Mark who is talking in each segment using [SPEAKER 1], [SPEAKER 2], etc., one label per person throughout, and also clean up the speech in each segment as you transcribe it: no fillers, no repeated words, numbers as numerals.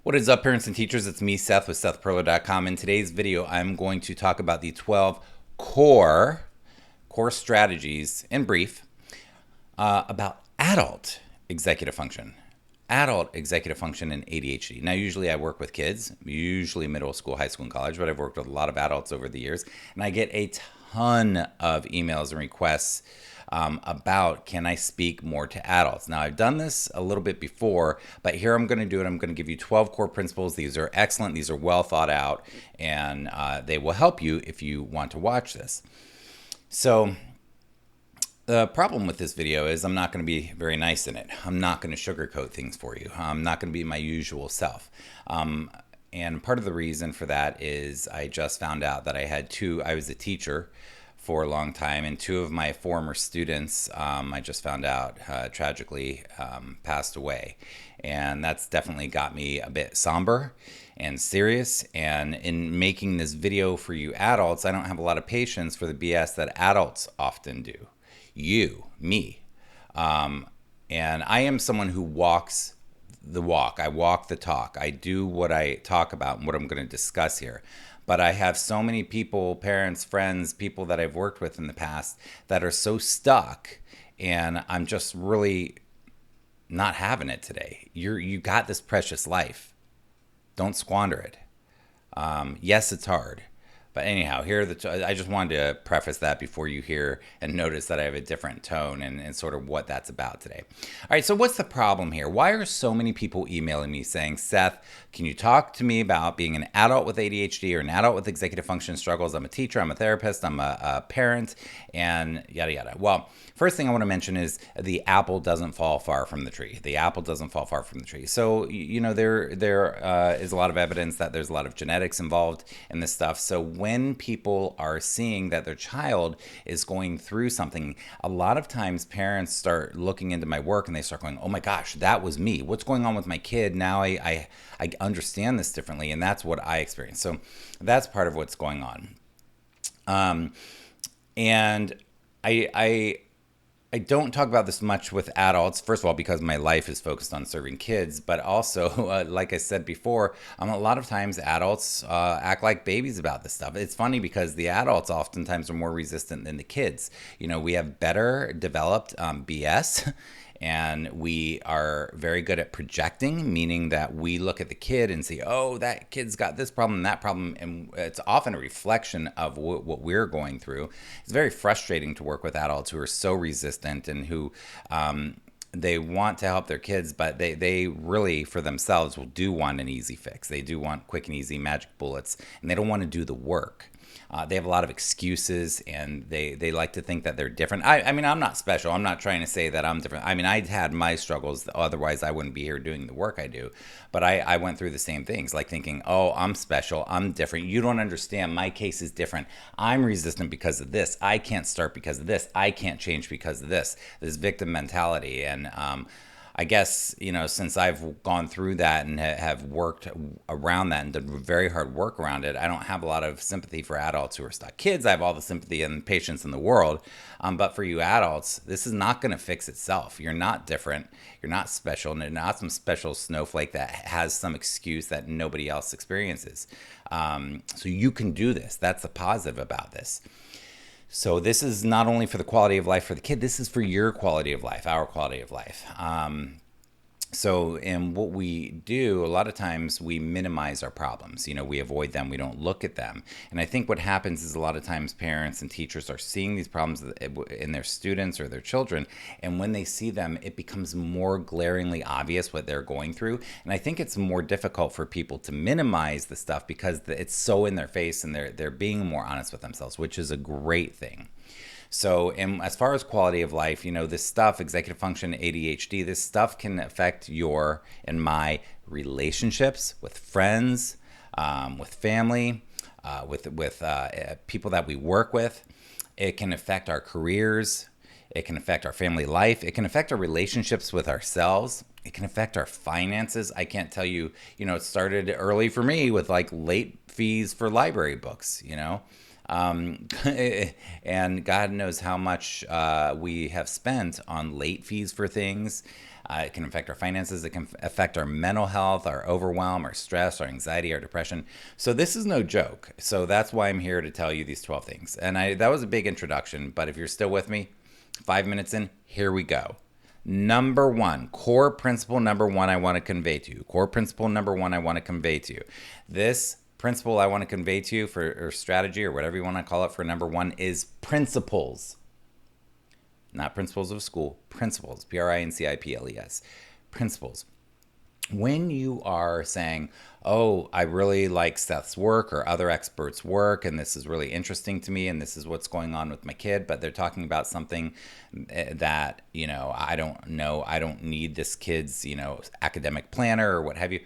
[SPEAKER 1] What is up, parents and teachers? It's me, Seth, with SethPerler.com. In today's video, I'm going to talk about the 12 core strategies, in brief, about adult executive function. Adult executive function and ADHD. Now, usually I work with kids, usually middle school, high school, and college, but I've worked with a lot of adults over the years, and I get a ton of emails and requests about, can I speak more to adults? Now, I've done this a little bit before, but here I'm going to do it. I'm going to give you 12 core principles. These are excellent. These are well thought out, and they will help you if you want to watch this. So the problem with this video is I'm not going to be very nice in it. I'm not going to sugarcoat things for you. I'm not going to be my usual self. And part of the reason for that is I just found out that I was a teacher for a long time, and two of my former students, I just found out, tragically passed away. And that's definitely got me a bit somber and serious. And in making this video for you adults, I don't have a lot of patience for the BS that adults often do. Me. And I am someone who walks the walk. I walk the talk. I do what I talk about and what I'm going to discuss here. But I have so many people, parents, friends, people that I've worked with in the past that are so stuck, and I'm just really not having it today. You got this precious life. Don't squander it. Yes, it's hard. But anyhow, I just wanted to preface that before you hear and notice that I have a different tone and sort of what that's about today. All right, so what's the problem here? Why are so many people emailing me saying, Seth, can you talk to me about being an adult with ADHD or an adult with executive function struggles? I'm a teacher, I'm a therapist, I'm a parent, and yada, yada. Well, first thing I want to mention is the apple doesn't fall far from the tree. The apple doesn't fall far from the tree. So, there is a lot of evidence that there's a lot of genetics involved in this stuff. So when people are seeing that their child is going through something, a lot of times parents start looking into my work and they start going, oh my gosh, that was me. What's going on with my kid? Now I understand this differently, and that's what I experienced. So that's part of what's going on. And I don't talk about this much with adults, first of all, because my life is focused on serving kids, but also, like I said before, a lot of times adults act like babies about this stuff. It's funny because the adults oftentimes are more resistant than the kids. We have better developed BS. And we are very good at projecting, meaning that we look at the kid and see, oh, that kid's got this problem and that problem. And it's often a reflection of what we're going through. It's very frustrating to work with adults who are so resistant and who they want to help their kids, but they really, for themselves, do want an easy fix. They do want quick and easy magic bullets, and they don't want to do the work. They have a lot of excuses, and they like to think that they're different. I mean, I'm not special. I'm not trying to say that I'm different. I mean, I'd had my struggles. Otherwise, I wouldn't be here doing the work I do. But I went through the same things, like thinking, oh, I'm special. I'm different. You don't understand. My case is different. I'm resistant because of this. I can't start because of this. I can't change because of this. This victim mentality. And I guess, since I've gone through that and have worked around that and done very hard work around it, I don't have a lot of sympathy for adults who are stuck. Kids, I have all the sympathy and patience in the world. But for you adults, this is not going to fix itself. You're not different. You're not special. And you're not some special snowflake that has some excuse that nobody else experiences. So you can do this. That's the positive about this. So this is not only for the quality of life for the kid, this is for your quality of life, our quality of life. And what we do, a lot of times we minimize our problems. We avoid them. We don't look at them. And I think what happens is a lot of times parents and teachers are seeing these problems in their students or their children. And when they see them, it becomes more glaringly obvious what they're going through. And I think it's more difficult for people to minimize the stuff because it's so in their face, and they're being more honest with themselves, which is a great thing. So, and as far as quality of life, this stuff, executive function, ADHD, this stuff can affect your and my relationships with friends, with family, with people that we work with. It can affect our careers. It can affect our family life. It can affect our relationships with ourselves. It can affect our finances. I can't tell you, it started early for me with like late fees for library books, and God knows how much we have spent on late fees for things. It can affect our finances. It can affect our mental health, our overwhelm, our stress, our anxiety, our depression. So this is no joke. So that's why I'm here to tell you these 12 things. And that was a big introduction, but if you're still with me, 5 minutes in, here we go. Number one, core principle number one I want to convey to you. Core principle number one I want to convey to you. This principle I want to convey to you or strategy or whatever you want to call it for number one is principles. Not principles of school, principles, Principles. Principles. When you are saying, oh, I really like Seth's work or other experts' work, and this is really interesting to me, and this is what's going on with my kid, but they're talking about something that, I don't know, I don't need this kid's, academic planner or what have you.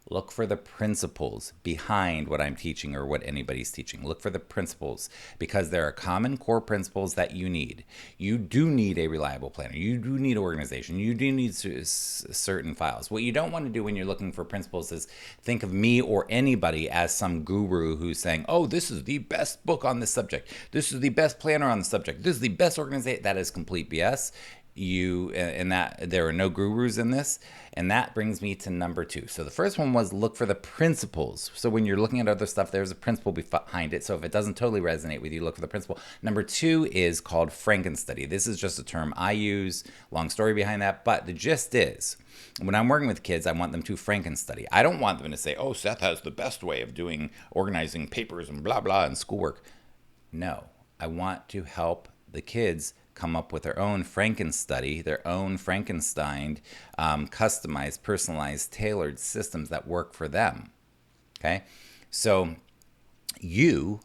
[SPEAKER 1] Look for the principles behind what I'm teaching or what anybody's teaching. Look for the principles because there are common core principles that you need. You do need a reliable planner. You do need organization. You do need certain files. What you don't want to do when you're looking for principles is think of me or anybody as some guru who's saying, oh, this is the best book on this subject. This is the best planner on the subject. This is the best organization. That is complete BS. That there are no gurus in this, and that brings me to number two. So the first one was look for the principles. So when you're looking at other stuff, there's a principle behind it. So if it doesn't totally resonate with you, look for the principle. Number two is called Frankenstudy. This is just a term I use, long story behind that, but the gist is when I'm working with kids, I want them to Frankenstudy. I don't want them to say, oh, Seth has the best way of organizing papers and blah blah and schoolwork. No, I want to help the kids come up with their own Frankenstudy, their own Frankenstein, customized, personalized, tailored systems that work for them. Okay? So you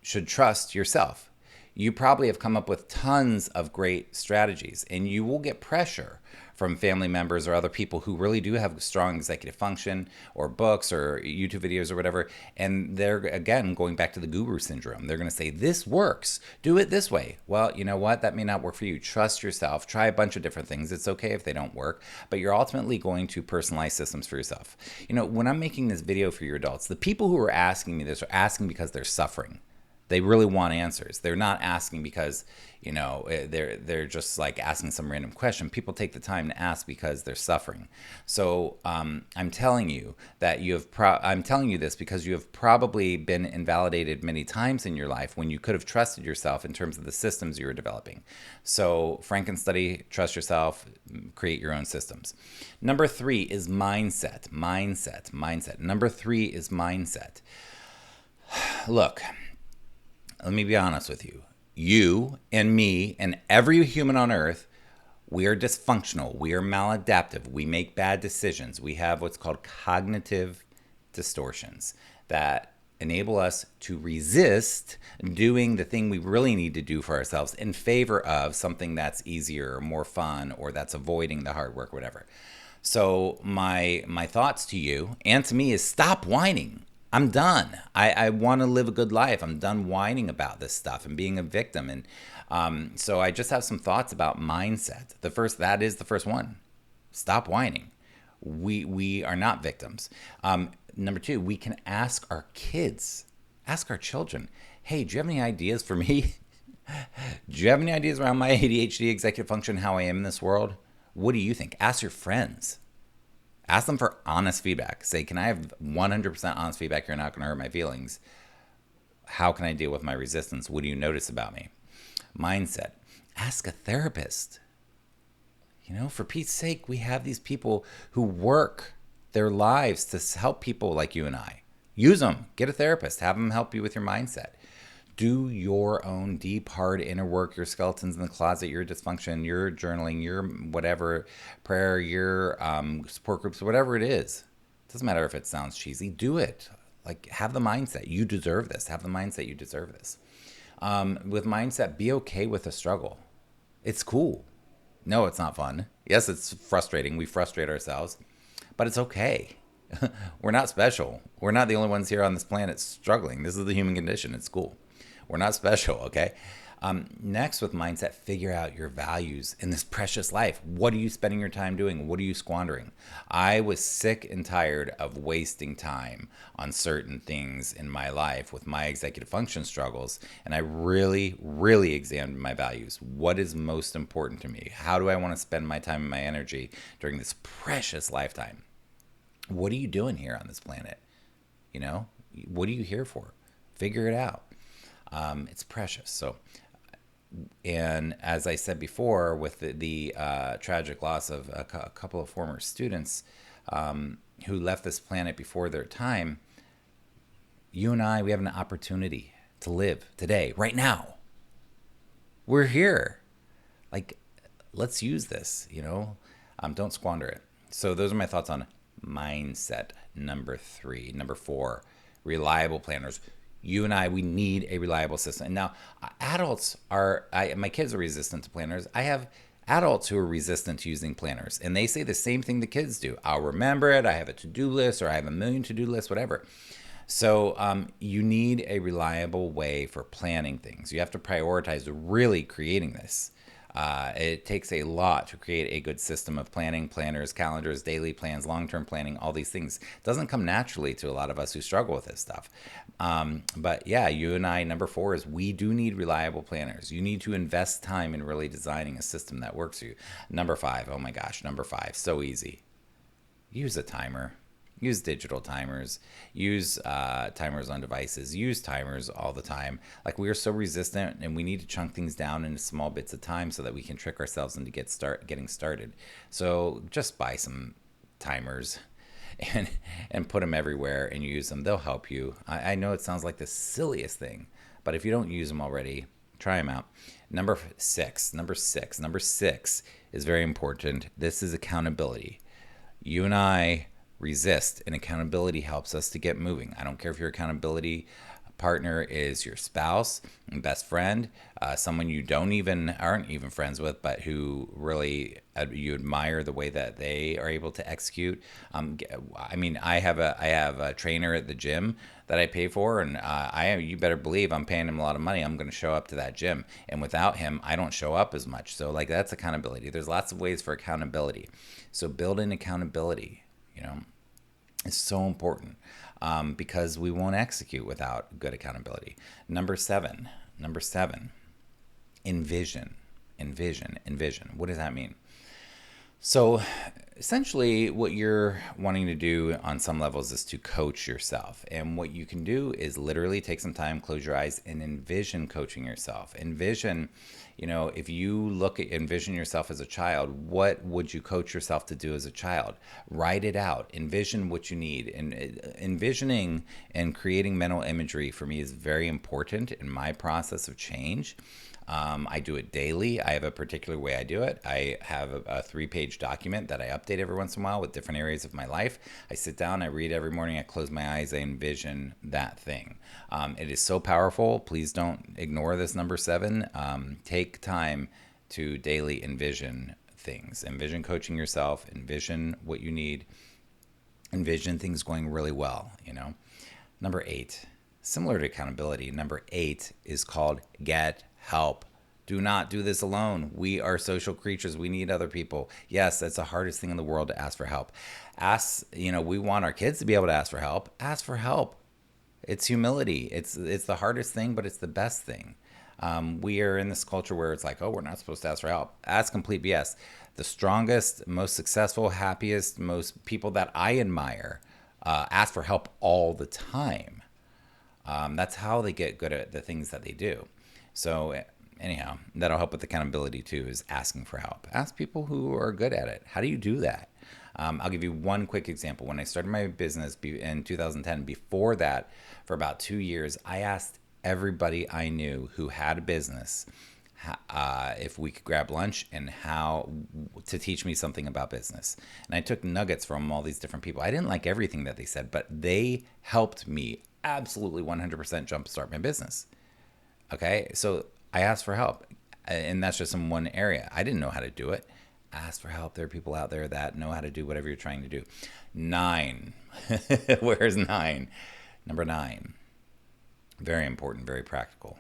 [SPEAKER 1] should trust yourself. You probably have come up with tons of great strategies, and you will get pressure from family members or other people who really do have strong executive function or books or YouTube videos or whatever. And they're, again, going back to the guru syndrome. They're going to say, this works. Do it this way. Well, you know what? That may not work for you. Trust yourself. Try a bunch of different things. It's okay if they don't work, but you're ultimately going to personalize systems for yourself. When I'm making this video for your adults, the people who are asking me this are asking because they're suffering. They really want answers. They're not asking because, they're just like asking some random question. People take the time to ask because they're suffering. So I'm telling you that I'm telling you this because you have probably been invalidated many times in your life when you could have trusted yourself in terms of the systems you were developing. So Frankenstudy, trust yourself, create your own systems. Number three is mindset. Number three is mindset. Look, let me be honest with you. You and me and every human on earth, we are dysfunctional. We are maladaptive. We make bad decisions. We have what's called cognitive distortions that enable us to resist doing the thing we really need to do for ourselves in favor of something that's easier or more fun or that's avoiding the hard work, whatever. So my thoughts to you and to me is stop whining. I'm done. I want to live a good life. I'm done whining about this stuff and being a victim. And so I just have some thoughts about mindset. That is the first one. Stop whining. We are not victims. Number two, we can ask our kids, ask our children, hey, do you have any ideas for me? Do you have any ideas around my ADHD executive function, how I am in this world? What do you think? Ask your friends. Ask them for honest feedback. Say, can I have 100% honest feedback? You're not going to hurt my feelings. How can I deal with my resistance? What do you notice about me? Mindset. Ask a therapist. For Pete's sake, we have these people who work their lives to help people like you and I. Use them. Get a therapist. Have them help you with your mindset. Do your own deep, hard inner work, your skeletons in the closet, your dysfunction, your journaling, your whatever, prayer, your support groups, whatever it is. It doesn't matter if it sounds cheesy. Do it. Have the mindset. You deserve this. Have the mindset. You deserve this. With mindset, be okay with the struggle. It's cool. No, it's not fun. Yes, it's frustrating. We frustrate ourselves, but it's okay. We're not special. We're not the only ones here on this planet struggling. This is the human condition. It's cool. We're not special, okay? Next, with mindset, figure out your values in this precious life. What are you spending your time doing? What are you squandering? I was sick and tired of wasting time on certain things in my life with my executive function struggles. And I really, really examined my values. What is most important to me? How do I want to spend my time and my energy during this precious lifetime? What are you doing here on this planet? You know, what are you here for? Figure it out. It's precious. So, and as I said before, with the tragic loss of a couple of former students who left this planet before their time, you and I, we have an opportunity to live today, right now. We're here. Like, let's use this, don't squander it. So those are my thoughts on mindset. Number 3. Number 4, reliable planners. You and I, we need a reliable system. And now, adults my kids are resistant to planners. I have adults who are resistant to using planners, and they say the same thing the kids do. I'll remember it. I have a to-do list, or I have a million to-do lists, whatever. So you need a reliable way for planning things. You have to prioritize really creating this. It takes a lot to create a good system of planning, planners, calendars, daily plans, long-term planning, all these things. It doesn't come naturally to a lot of us who struggle with this stuff. But yeah, you and I, number 4 is we do need reliable planners. You need to invest time in really designing a system that works for you. Number 5, oh my gosh, number 5, so easy. Use a timer. Use digital timers, use timers on devices, use timers all the time. Like, we are so resistant, and we need to chunk things down into small bits of time so that we can trick ourselves into getting started. So just buy some timers and put them everywhere and use them. They'll help you. I know it sounds like the silliest thing, but if you don't use them already, try them out. Number six is very important. This is accountability. You and I resist, and accountability helps us to get moving. I don't care if your accountability partner is your spouse, best friend, someone you aren't even friends with, but who really you admire the way that they are able to execute. I have a trainer at the gym that I pay for, and you better believe I'm paying him a lot of money. I'm going to show up to that gym, and without him, I don't show up as much. So that's accountability. There's lots of ways for accountability. So build in accountability. It's so important because we won't execute without good accountability. Number seven, envision. What does that mean? So essentially what you're wanting to do on some levels is to coach yourself. And what you can do is literally take some time, close your eyes, and envision coaching yourself. Envision, if you envision yourself as a child, what would you coach yourself to do as a child? Write it out. Envision what you need. And envisioning and creating mental imagery for me is very important in my process of change. I do it daily. I have a particular way I do it. I have a 3-page document that I update every once in a while with different areas of my life. I sit down, I read every morning, I close my eyes, I envision that thing. It is so powerful. Please don't ignore this number 7. Take time to daily envision things. Envision coaching yourself. Envision what you need. Envision things going really well, Number 8, similar to accountability, number 8 is called get help. Do not do this alone. We are social creatures. We need other people. Yes, that's the hardest thing in the world, to ask for help. We want our kids to be able to ask for help. Ask for help. It's humility. It's the hardest thing, but it's the best thing. We are in this culture where it's like, oh, we're not supposed to ask for help. That's complete BS. The strongest, most successful, happiest, most people that I admire ask for help all the time. That's how they get good at the things that they do. So anyhow, that'll help with accountability too, is asking for help. Ask people who are good at it. How do you do that? I'll give you one quick example. When I started my business in 2010, before that, for about 2 years, I asked everybody I knew who had a business if we could grab lunch and how to teach me something about business. And I took nuggets from all these different people. I didn't like everything that they said, but they helped me absolutely 100% jumpstart my business. Okay, so I asked for help, and that's just in one area. I didn't know how to do it. Ask for help. There are people out there that know how to do whatever you're trying to do. 9. Where's 9? Number 9. Very important, very practical.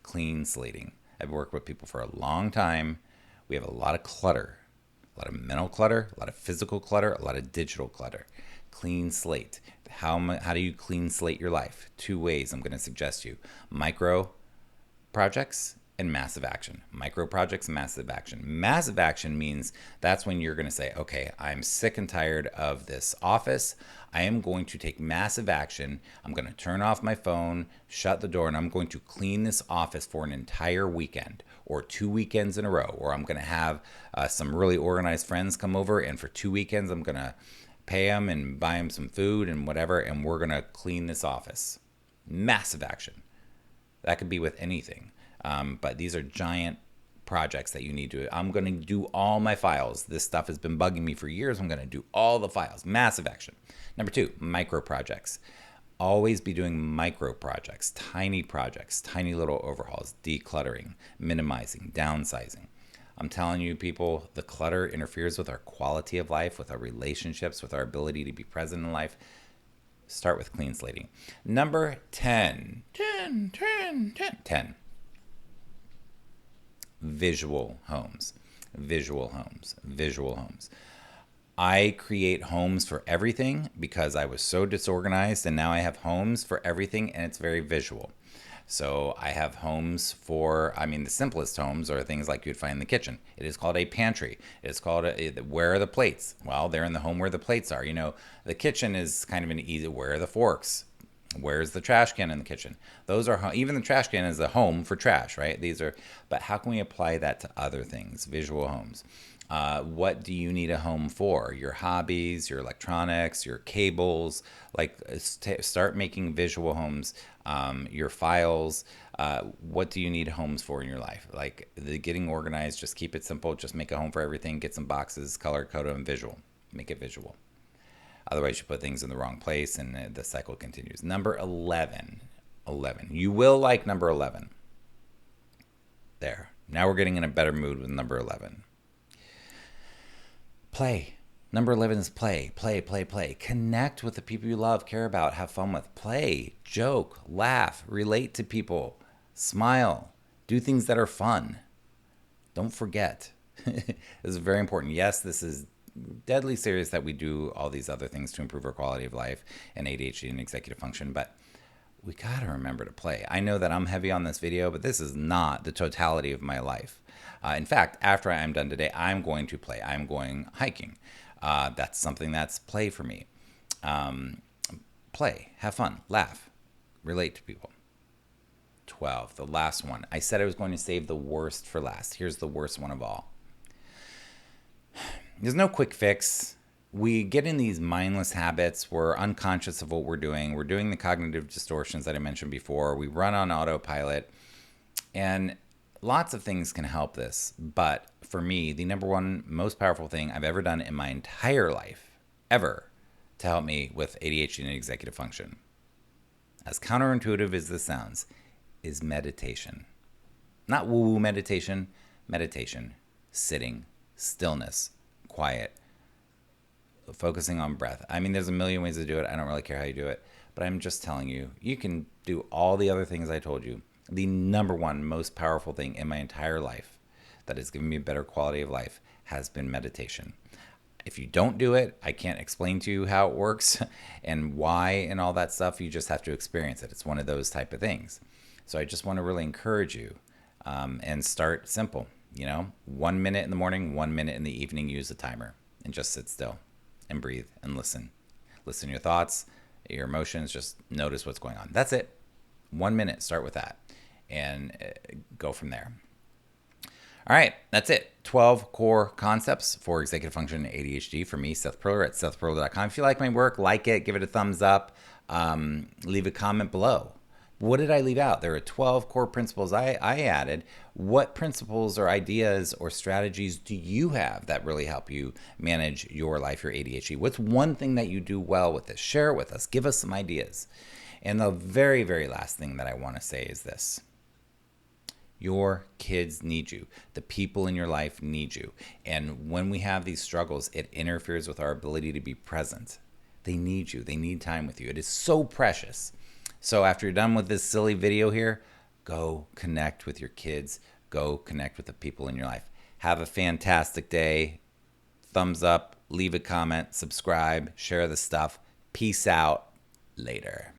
[SPEAKER 1] clean slating. I've worked with people for a long time. We have a lot of clutter, a lot of mental clutter, a lot of physical clutter, a lot of digital clutter. Clean slate. How do you clean slate your life? 2 ways I'm going to suggest you. Micro projects and massive action. Micro projects, massive action. Massive action means that's when you're going to say, okay, I'm sick and tired of this office. I am going to take massive action. I'm going to turn off my phone, shut the door, and I'm going to clean this office for an entire weekend or 2 weekends in a row. Or I'm going to have some really organized friends come over, and for 2 weekends, I'm going to pay them and buy them some food and whatever, and we're going to clean this office. Massive action. That could be with anything. But these are giant projects that you need to. I'm going to do all my files. This stuff has been bugging me for years. I'm going to do all the files. Massive action. Number 2, micro projects. Always be doing micro projects, tiny little overhauls, decluttering, minimizing, downsizing. I'm telling you, people, the clutter interferes with our quality of life, with our relationships, with our ability to be present in life. Start with clean slating. Number 10. 10. Visual homes. I create homes for everything because I was so disorganized, and now I have homes for everything, and it's very visual. So I have homes for, the simplest homes are things like you'd find in the kitchen. It is called a pantry. It's called where are the plates? Well, they're in the home where the plates are. The kitchen is kind of an easy, where are the forks? Where's the trash can in the kitchen? Those are, even the trash can is a home for trash, right? But how can we apply that to other things? Visual homes. What do you need a home for? Your hobbies, your electronics, your cables. Start making visual homes. Your files. What do you need homes for in your life? Like the getting organized, just keep it simple. Just make a home for everything. Get some boxes, color code them, visual. Make it visual. Otherwise, you put things in the wrong place, and the cycle continues. Number 11. You will like number 11. There. Now we're getting in a better mood with number 11. Play. Number 11 is play. Connect with the people you love, care about, have fun with. Play, joke, laugh, relate to people, smile, do things that are fun. Don't forget. This is very important. Yes, this is deadly serious that we do all these other things to improve our quality of life and ADHD and executive function, but we got to remember to play. I know that I'm heavy on this video, but this is not the totality of my life. In fact, after I'm done today, I'm going to play. I'm going hiking. That's something that's play for me. Play, have fun, laugh, relate to people. 12, the last one. I said I was going to save the worst for last. Here's the worst one of all. There's no quick fix. We get in these mindless habits. We're unconscious of what we're doing. We're doing the cognitive distortions that I mentioned before. We run on autopilot. And lots of things can help this. But for me, the number one most powerful thing I've ever done in my entire life, ever, to help me with ADHD and executive function, as counterintuitive as this sounds, is meditation. Not woo-woo meditation. Meditation. Sitting. Stillness. Quiet, focusing on breath. There's a million ways to do it. I don't really care how you do it, but I'm just telling you, you can do all the other things I told you. The number one most powerful thing in my entire life that has given me a better quality of life has been meditation. If you don't do it, I can't explain to you how it works and why and all that stuff. You just have to experience it. It's one of those type of things. So I just want to really encourage you and start simple. 1 minute in the morning, 1 minute in the evening, use a timer and just sit still and breathe and listen. Listen to your thoughts, your emotions, just notice what's going on. That's it. 1 minute, start with that and go from there. All right, that's it. 12 core concepts for executive function and ADHD for me, Seth Perler at sethperler.com. If you like my work, like it, give it a thumbs up, leave a comment below. What did I leave out? There are 12 core principles I added. What principles or ideas or strategies do you have that really help you manage your life, your ADHD? What's one thing that you do well with this? Share it with us. Give us some ideas. And the very, very last thing that I want to say is this. Your kids need you. The people in your life need you. And when we have these struggles, it interferes with our ability to be present. They need you. They need time with you. It is so precious. So after you're done with this silly video here, Go connect with your kids. Go connect with the people in your life. Have a fantastic day. Thumbs up, leave a comment, subscribe, share the stuff. Peace out. Later.